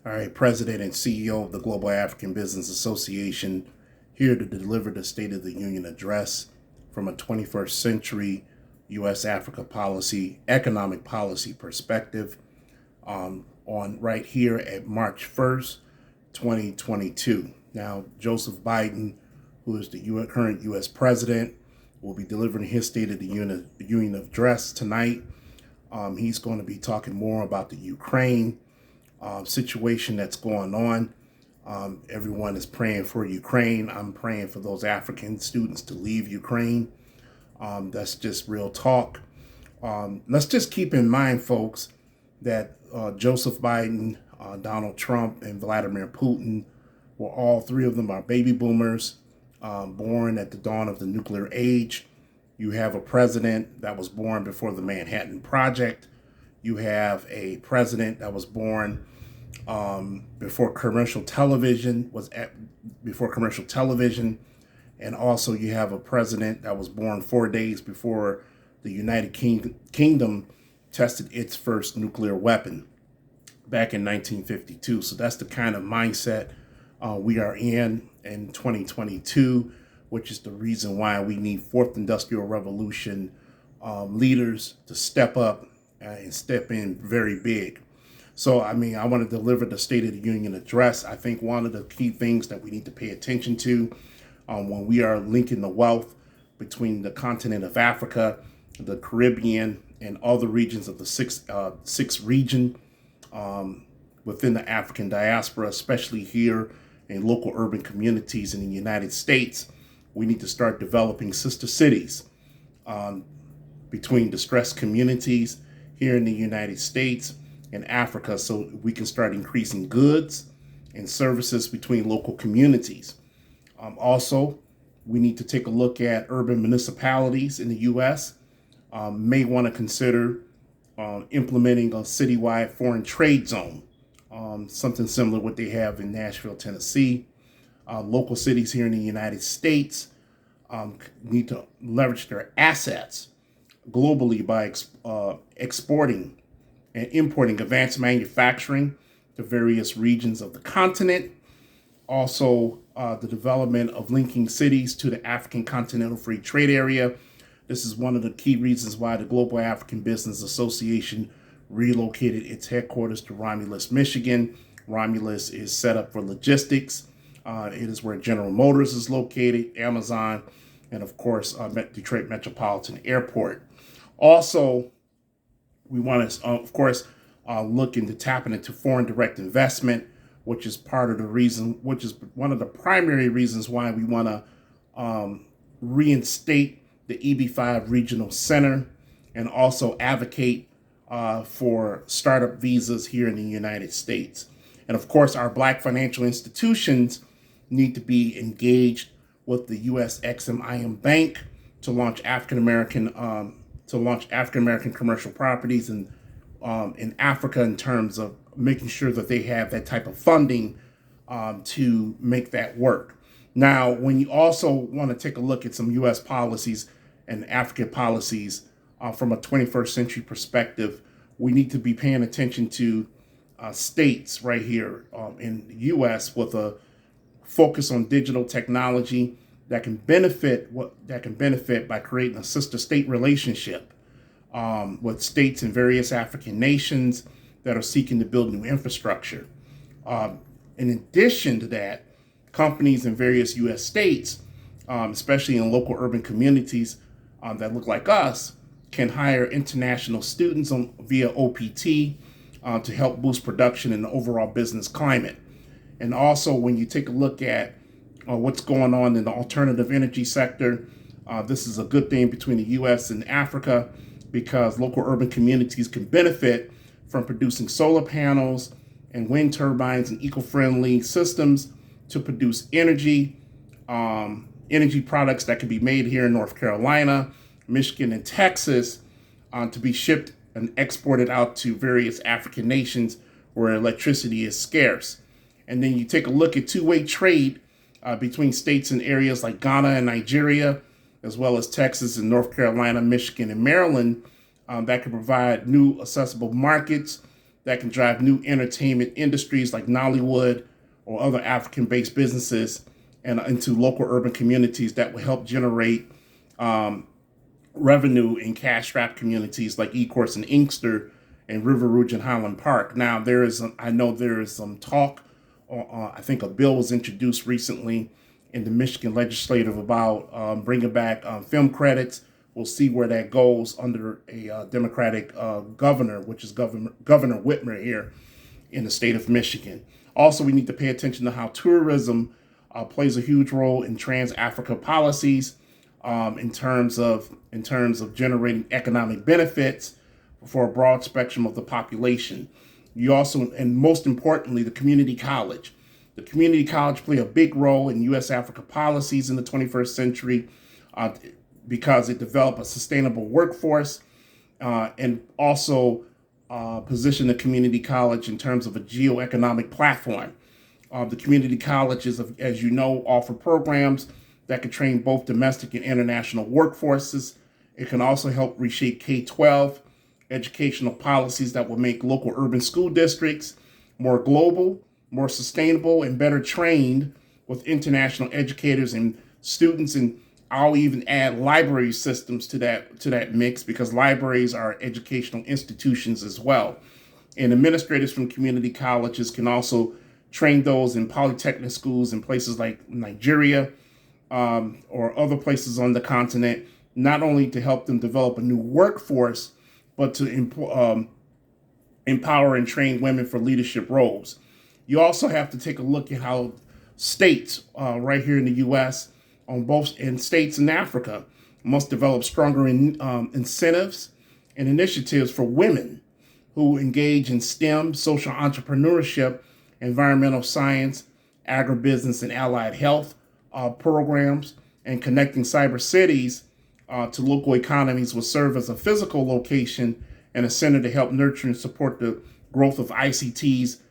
All right, President and CEO of the Global African Business Association, here to deliver the State of the Union address from a 21st century U.S. Africa policy, economic policy perspective, on right here at March 1st, 2022. Now, Joseph Biden, who is the current U.S. president, will be delivering his State of the Union address tonight. He's going to be talking more about the Ukraine situation that's going on. Everyone is praying for Ukraine. I'm praying for those African students to leave Ukraine. That's just real talk. Let's just keep in mind, folks, that Joseph Biden, Donald Trump, and Vladimir Putin were all three of them are baby boomers, born at the dawn of the nuclear age. You have a president that was born before the Manhattan Project. You have a president that was born before commercial television, and also you have a president that was born 4 days before the United Kingdom tested its first nuclear weapon back in 1952. So that's the kind of mindset we are in 2022, which is the reason why we need fourth industrial revolution leaders to step up and step in very big. So, I want to deliver the State of the Union address. I think one of the key things that we need to pay attention to when we are linking the wealth between the continent of Africa, the Caribbean, and other regions of the six region within the African diaspora, especially here in local urban communities in the United States, we need to start developing sister cities between distressed communities here in the United States and Africa, so we can start increasing goods and services between local communities. Also, we need to take a look at urban municipalities in the U.S. May want to consider implementing a citywide foreign trade zone, something similar to what they have in Nashville, Tennessee. Local cities here in the United States need to leverage their assets globally by exporting and importing advanced manufacturing to various regions of the continent. Also, the development of linking cities to the African Continental Free Trade Area. This is one of the key reasons why the Global African Business Association relocated its headquarters to Romulus, Michigan. Romulus is set up for logistics. It is where General Motors is located, Amazon, and of course, Detroit Metropolitan Airport. Also, we want to, of course, look into tapping into foreign direct investment, which is one of the primary reasons why we want to reinstate the EB5 Regional Center and also advocate for startup visas here in the United States. And of course, our Black financial institutions need to be engaged with the U.S. Ex-Im Bank to launch African American commercial properties in Africa, in terms of making sure that they have that type of funding to make that work. Now, when you also want to take a look at some U.S. policies and African policies from a 21st century perspective, we need to be paying attention to states right here in the U.S. with a focus on digital technology that can benefit by creating a sister state relationship with states in various African nations that are seeking to build new infrastructure. In addition to that, companies in various U.S. states, especially in local urban communities that look like us, can hire international students via OPT to help boost production and the overall business climate. And also, when you take a look at what's going on in the alternative energy sector, this is a good thing between the U.S. and Africa, because local urban communities can benefit from producing solar panels and wind turbines and eco-friendly systems to produce energy products that can be made here in North Carolina, Michigan, and Texas to be shipped and exported out to various African nations where electricity is scarce. And then you take a look at two-way trade between states and areas like Ghana and Nigeria, as well as Texas and North Carolina, Michigan, and Maryland, that can provide new accessible markets that can drive new entertainment industries like Nollywood or other African-based businesses and into local urban communities that will help generate revenue in cash-strapped communities like Ecorse and Inkster and River Rouge and Highland Park. Now, I know there is some talk, I think a bill was introduced recently in the Michigan legislative about bringing back film credits. We'll see where that goes under a Democratic governor, which is Governor Whitmer here in the state of Michigan. Also, we need to pay attention to how tourism plays a huge role in Trans-Africa policies in terms of generating economic benefits for a broad spectrum of the population. You also, and most importantly, the community college. The community college play a big role in U.S. Africa policies in the 21st century because it developed a sustainable workforce and also position the community college in terms of a geo-economic platform. The community colleges, as you know, offer programs that can train both domestic and international workforces. It can also help reshape K-12 educational policies that will make local urban school districts more global, more sustainable, and better trained with international educators and students. And I'll even add library systems to that mix, because libraries are educational institutions as well. And administrators from community colleges can also train those in polytechnic schools in places like Nigeria or other places on the continent, not only to help them develop a new workforce, but to empower and train women for leadership roles. You also have to take a look at how states right here in the U.S. and states in Africa must develop stronger incentives and initiatives for women who engage in STEM, social entrepreneurship, environmental science, agribusiness, and allied health programs, and connecting cyber cities to local economies will serve as a physical location and a center to help nurture and support the growth of ICT's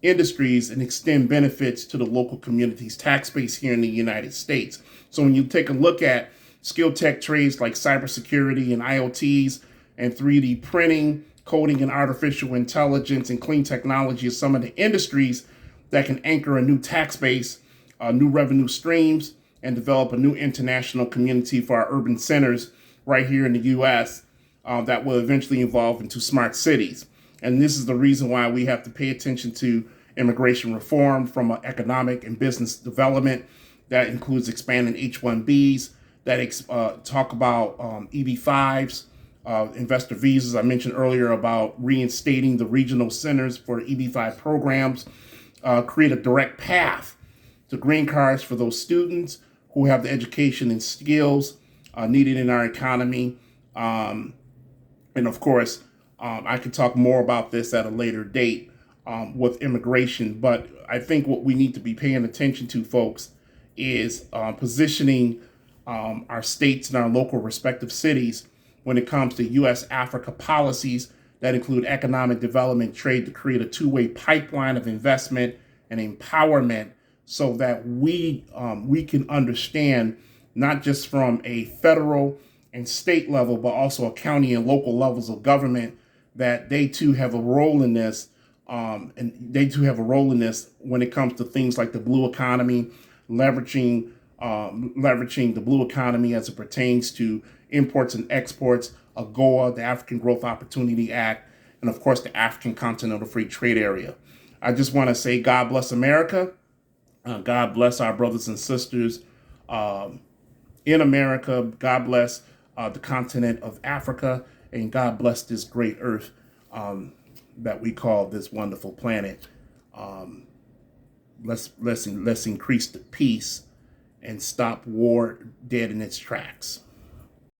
industries and extend benefits to the local community's tax base here in the United States. So when you take a look at skill tech trades like cybersecurity and IoTs and 3D printing, coding and artificial intelligence and clean technology are some of the industries that can anchor a new tax base, new revenue streams, and develop a new international community for our urban centers right here in the U.S. That will eventually evolve into smart cities. And this is the reason why we have to pay attention to immigration reform from an economic and business development. That includes expanding H-1Bs, that talk about EB-5s, investor visas. I mentioned earlier about reinstating the regional centers for EB-5 programs, create a direct path to green cards for those students who have the education and skills needed in our economy. And of course, I could talk more about this at a later date with immigration, but I think what we need to be paying attention to, folks, is positioning our states and our local respective cities when it comes to U.S. Africa policies that include economic development, trade, to create a two-way pipeline of investment and empowerment, so that we can understand, not just from a federal and state level, but also a county and local levels of government, that they too have a role in this, and they too have a role in this when it comes to things like the blue economy, leveraging the blue economy as it pertains to imports and exports, AGOA, the African Growth Opportunity Act, and of course the African Continental Free Trade Area. I just want to say God bless America. God bless our brothers and sisters in America. God bless the continent of Africa, and God bless this great earth that we call this wonderful planet. Let's increase the peace and stop war dead in its tracks.